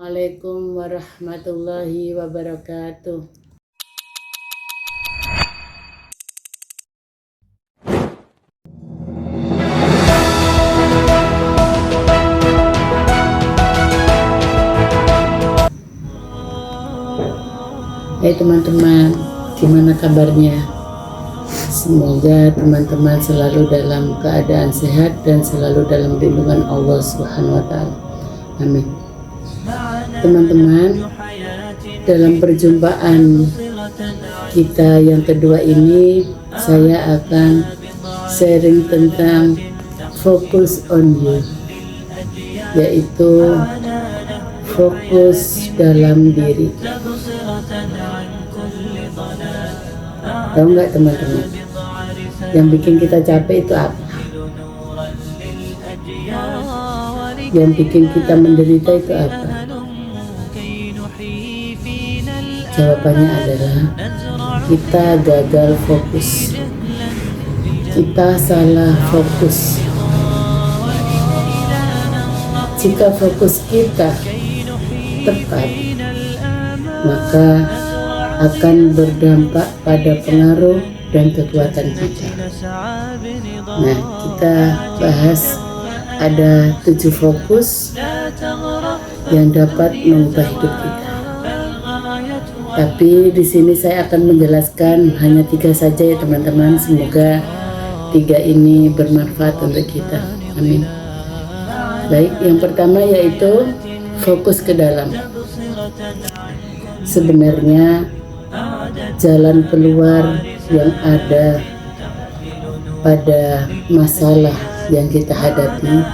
Assalamualaikum warahmatullahi wabarakatuh. Hai teman-teman, gimana kabarnya? Semoga teman-teman selalu dalam keadaan sehat dan selalu dalam lindungan Allah Subhanahu wa Ta'ala. Amin. Teman-teman, dalam perjumpaan kita yang kedua ini, saya akan sharing tentang focus on you, yaitu fokus dalam diri. Tahu nggak teman-teman, yang bikin kita capek itu apa? Yang bikin kita menderita itu apa? Jawabannya adalah kita gagal fokus, kita salah fokus. Jika fokus kita tepat, maka akan berdampak pada pengaruh dan kekuatan kita. Nah, kita bahas ada 7 fokus yang dapat mengubah hidup kita. Tapi di sini saya akan menjelaskan hanya 3 saja ya teman-teman. Semoga 3 ini bermanfaat untuk kita. Amin. Baik, yang pertama yaitu fokus ke dalam. Sebenarnya jalan keluar yang ada pada masalah yang kita hadapi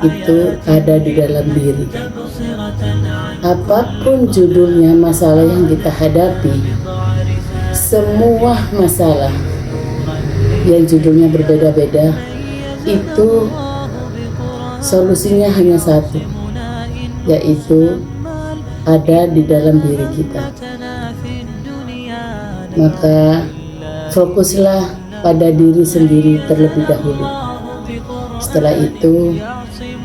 itu ada di dalam diri. Apapun judulnya masalah yang kita hadapi, semua masalah yang judulnya berbeda-beda, itu solusinya hanya satu, yaitu ada di dalam diri kita. Maka fokuslah pada diri sendiri terlebih dahulu. Setelah itu,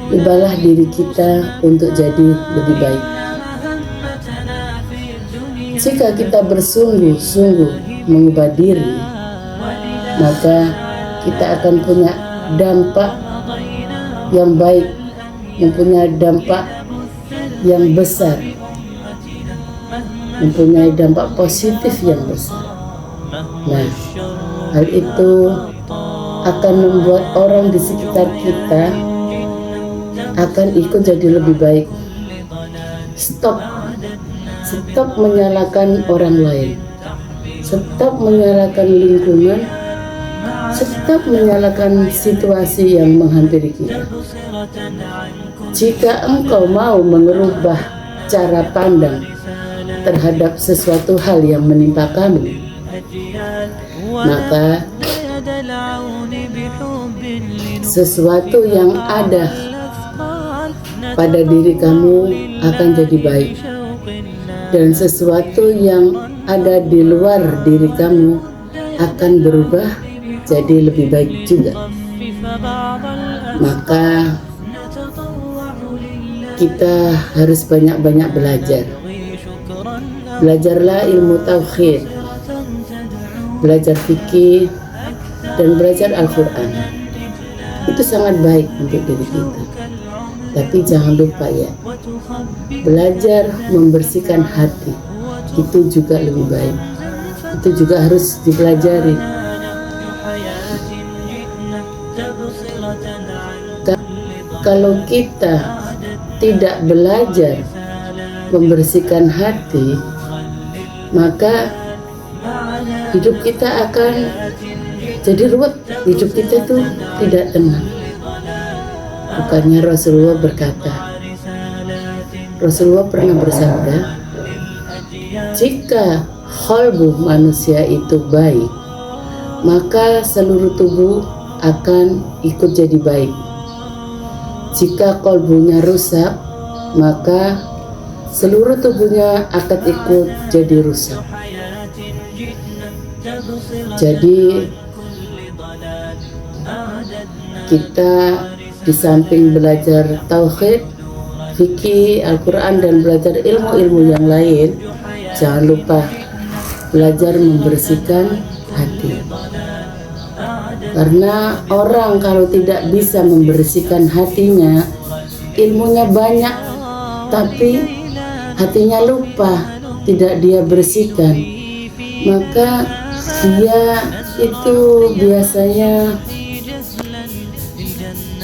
ubahlah diri kita untuk jadi lebih baik. Jika kita bersungguh-sungguh mengubah diri, maka kita akan punya dampak yang baik, mempunyai dampak yang besar, mempunyai dampak positif yang besar. Nah, hal itu akan membuat orang di sekitar kita akan ikut jadi lebih baik. Stop menyalahkan orang lain, stop menyalahkan lingkungan, stop menyalahkan situasi yang menghampiri kita. Jika engkau mau mengubah cara pandang terhadap sesuatu hal yang menimpa kamu, maka sesuatu yang ada pada diri kamu akan jadi baik, dan sesuatu yang ada di luar diri kamu akan berubah jadi lebih baik juga. Maka kita harus banyak-banyak belajar. Belajarlah ilmu tauhid, belajar fikih, dan belajar Al-Quran. Itu sangat baik untuk diri kita. Tapi jangan lupa ya, belajar membersihkan hati itu juga lebih baik. Itu juga harus dipelajari. Kalau kita tidak belajar membersihkan hati, maka hidup kita akan jadi ruwet. Hidup kita tuh tidak tenang. Bukannya Rasulullah berkata, Rasulullah pernah bersabda, jika qalbu manusia itu baik, maka seluruh tubuh akan ikut jadi baik. Jika qalbunya rusak, maka seluruh tubuhnya akan ikut jadi rusak. Jadi kita di samping belajar tauhid, fikih, Al-Quran, dan belajar ilmu-ilmu yang lain, jangan lupa belajar membersihkan hati. Karena orang kalau tidak bisa membersihkan hatinya, ilmunya banyak tapi hatinya lupa, tidak dia bersihkan, maka dia itu biasanya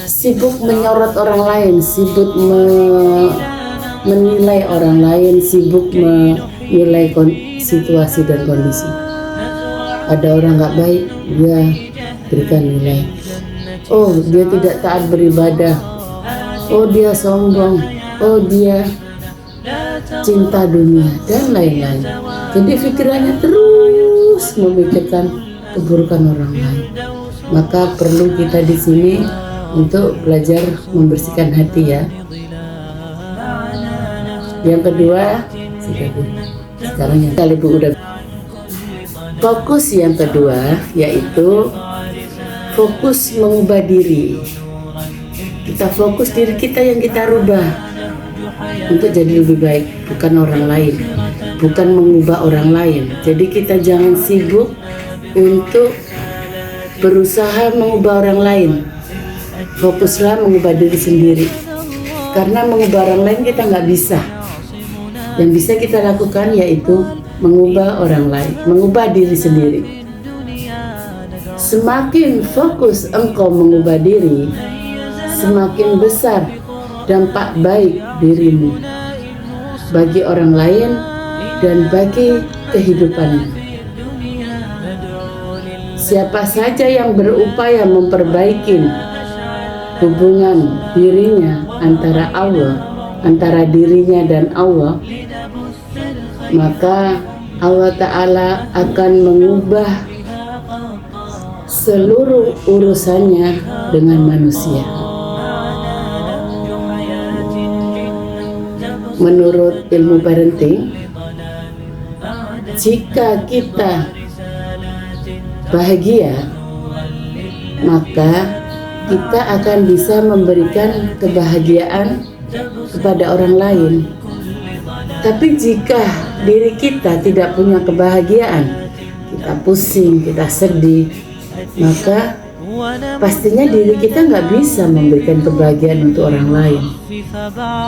sibuk menyorot orang lain, sibuk menilai orang lain, sibuk menilai situasi dan kondisi. Ada orang nggak baik, dia berikan nilai. Oh, dia tidak taat beribadah. Oh, dia sombong. Oh, dia cinta dunia dan lain-lain. Jadi pikirannya terus memikirkan keburukan orang lain. Maka perlu kita di sini untuk belajar membersihkan hati, ya. Yang kedua, sekarang yang kali Bu udah fokus yang kedua, yaitu fokus mengubah diri. Kita fokus diri kita yang kita rubah untuk jadi lebih baik, bukan orang lain, bukan mengubah orang lain. Jadi kita jangan sibuk untuk berusaha mengubah orang lain. Fokuslah mengubah diri sendiri. Karena mengubah orang lain kita nggak bisa. Yang bisa kita lakukan yaitu mengubah orang lain, mengubah diri sendiri. Semakin fokus engkau mengubah diri, semakin besar dampak baik dirimu bagi orang lain dan bagi kehidupanmu. Siapa saja yang berupaya memperbaiki hubungan dirinya antara dirinya dan Allah, maka Allah Ta'ala akan mengubah seluruh urusannya dengan manusia. Menurut ilmu parenting, jika kita bahagia, maka kita akan bisa memberikan kebahagiaan kepada orang lain. Tapi jika diri kita tidak punya kebahagiaan, kita pusing, kita sedih, maka pastinya diri kita nggak bisa memberikan kebahagiaan untuk orang lain,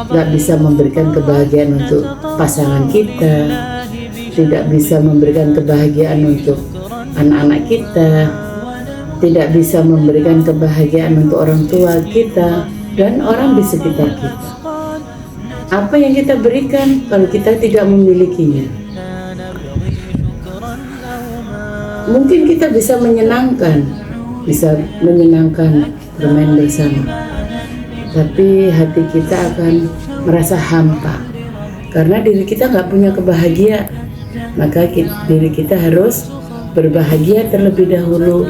nggak bisa memberikan kebahagiaan untuk pasangan kita, tidak bisa memberikan kebahagiaan untuk anak-anak kita, tidak bisa memberikan kebahagiaan untuk orang tua kita dan orang di sekitar kita. Apa yang kita berikan kalau kita tidak memilikinya? Mungkin kita bisa menyenangkan bermain bersama, tapi hati kita akan merasa hampa karena diri kita nggak punya kebahagiaan. Maka diri kita harus berbahagia terlebih dahulu,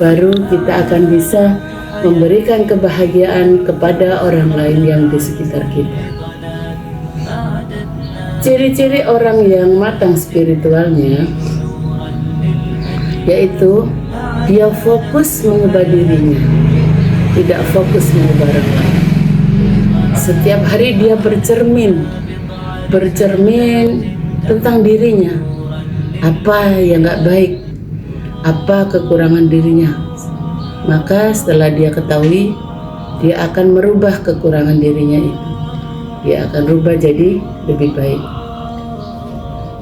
baru kita akan bisa memberikan kebahagiaan kepada orang lain yang di sekitar kita. Ciri-ciri orang yang matang spiritualnya yaitu dia fokus mengubah dirinya, tidak fokus mengubah orang lain. Setiap hari dia bercermin tentang dirinya, apa yang gak baik, apa kekurangan dirinya. Maka setelah dia ketahui, dia akan merubah kekurangan dirinya itu, dia akan rubah jadi lebih baik.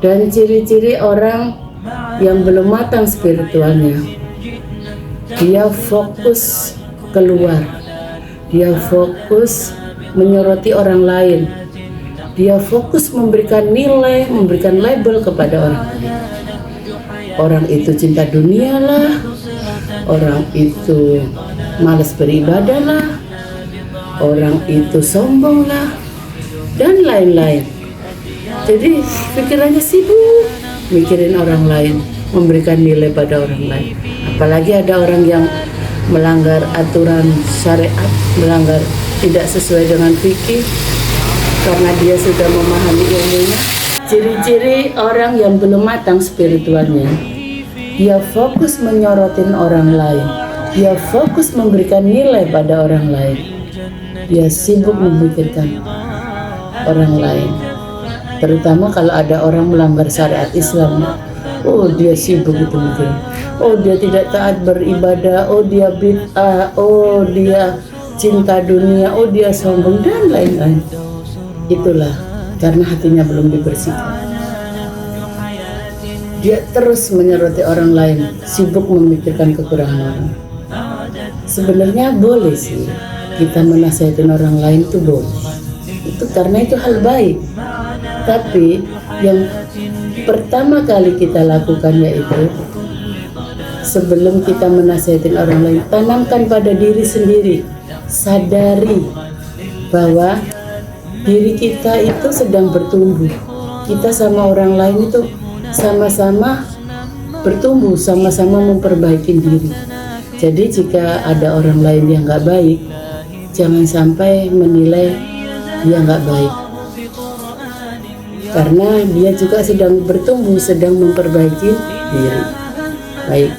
Dan ciri-ciri orang yang belum matang spiritualnya, dia fokus keluar, dia fokus menyoroti orang lain, dia fokus memberikan nilai, memberikan label kepada orang lain. Orang itu cinta dunia lah, orang itu malas beribadah lah, orang itu sombong lah, dan lain-lain. Jadi pikirannya sibuk mikirin orang lain, memberikan nilai pada orang lain. Apalagi ada orang yang melanggar aturan syariat, melanggar tidak sesuai dengan fikih karena dia sudah memahami ilmunya. Ciri-ciri orang yang belum matang spiritualnya, dia fokus menyorotin orang lain, dia fokus memberikan nilai pada orang lain, dia sibuk memikirkan orang lain. Terutama kalau ada orang melanggar syariat Islam. Oh, dia sibuk itu mungkin. Oh, dia tidak taat beribadah. Oh, dia bid'ah. Oh, dia cinta dunia. Oh, dia sombong dan lain-lain. Itulah karena hatinya belum dibersihkan. Dia terus menyoroti orang lain, sibuk memikirkan kekurangan orang. Sebenarnya boleh sih kita menasihatin orang lain, itu boleh. Itu karena itu hal baik. Tapi yang pertama kali kita lakukan yaitu sebelum kita menasihatin orang lain, tanamkan pada diri sendiri, sadari bahwa diri kita itu sedang bertumbuh. Kita sama orang lain itu sama-sama bertumbuh, sama-sama memperbaiki diri. Jadi jika ada orang lain yang nggak baik, jangan sampai menilai dia nggak baik, karena dia juga sedang bertumbuh, sedang memperbaiki diri. Baik,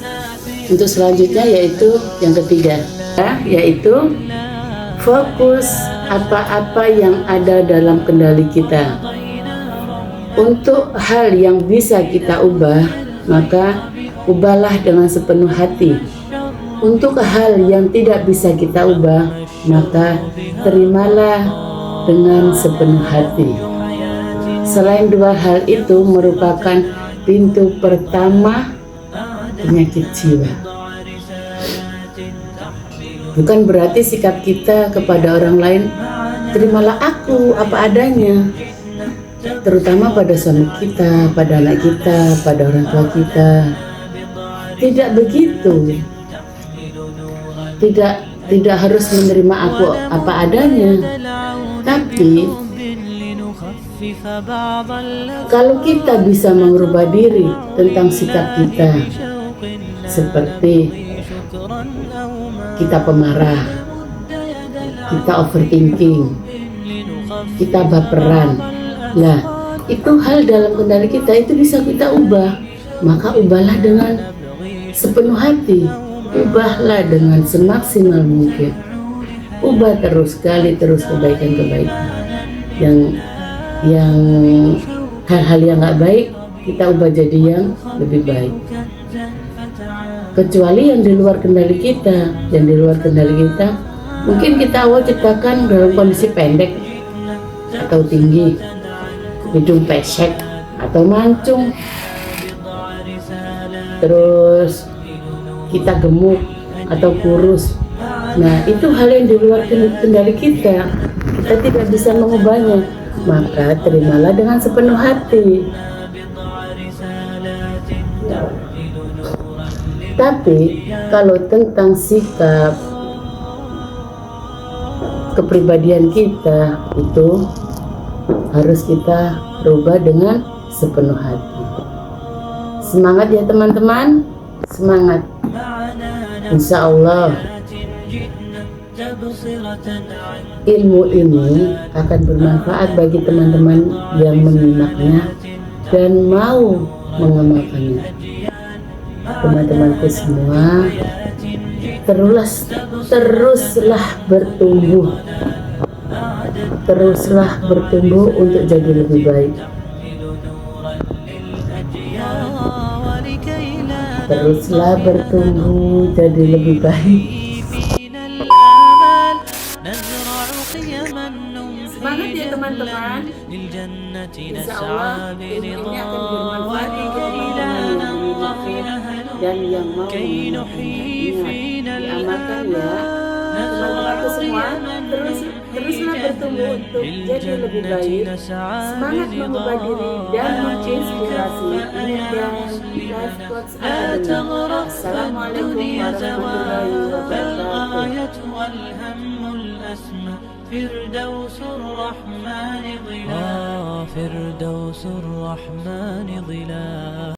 untuk selanjutnya yaitu yang ketiga, yaitu fokus apa-apa yang ada dalam kendali kita. Untuk hal yang bisa kita ubah, maka ubahlah dengan sepenuh hati. Untuk hal yang tidak bisa kita ubah, maka terimalah dengan sepenuh hati. Selain dua hal itu merupakan pintu pertama penyakit jiwa. Bukan berarti sikap kita kepada orang lain, terimalah aku apa adanya. Terutama pada suami kita, pada anak kita, pada orang tua kita. Tidak begitu. Tidak harus menerima aku apa adanya. Tapi kalau kita bisa mengubah diri tentang sikap kita, seperti kita pemarah, kita overthinking, kita baperan, lah itu hal dalam kendali kita, itu bisa kita ubah. Maka ubahlah dengan sepenuh hati, ubahlah dengan semaksimal mungkin. Ubah terus kebaikan-kebaikan. Yang hal-hal yang nggak baik kita ubah jadi yang lebih baik. Kecuali yang di luar kendali kita, mungkin kita awal ciptakan dalam kondisi pendek atau tinggi, hidung pesek atau mancung, terus kita gemuk atau kurus. Nah, itu hal yang di luar kendali kita tidak bisa mengubahnya. Maka terimalah dengan sepenuh hati. Tapi kalau tentang sikap kepribadian kita, itu harus kita rubah dengan sepenuh hati. Semangat ya teman-teman, semangat. Insya Allah ilmu ini akan bermanfaat bagi teman-teman yang menyimaknya dan mau mengamalkannya. Teman-temanku semua, teruslah bertumbuh untuk jadi lebih baik. Teruslah bertumbuh jadi lebih baik. Semangat ya teman-teman. Insya Allah ini akan bermanfaat dan yang mau diamalkan ya. Teman-temanku semua, teruslah bertumbuh untuk jadi lebih baik. Semangat mengubah diri dan menginspirasi. Dan Life Coach Academy. Assalamualaikum warahmatullahi wabarakatuh. فردوس الرحمن ظلال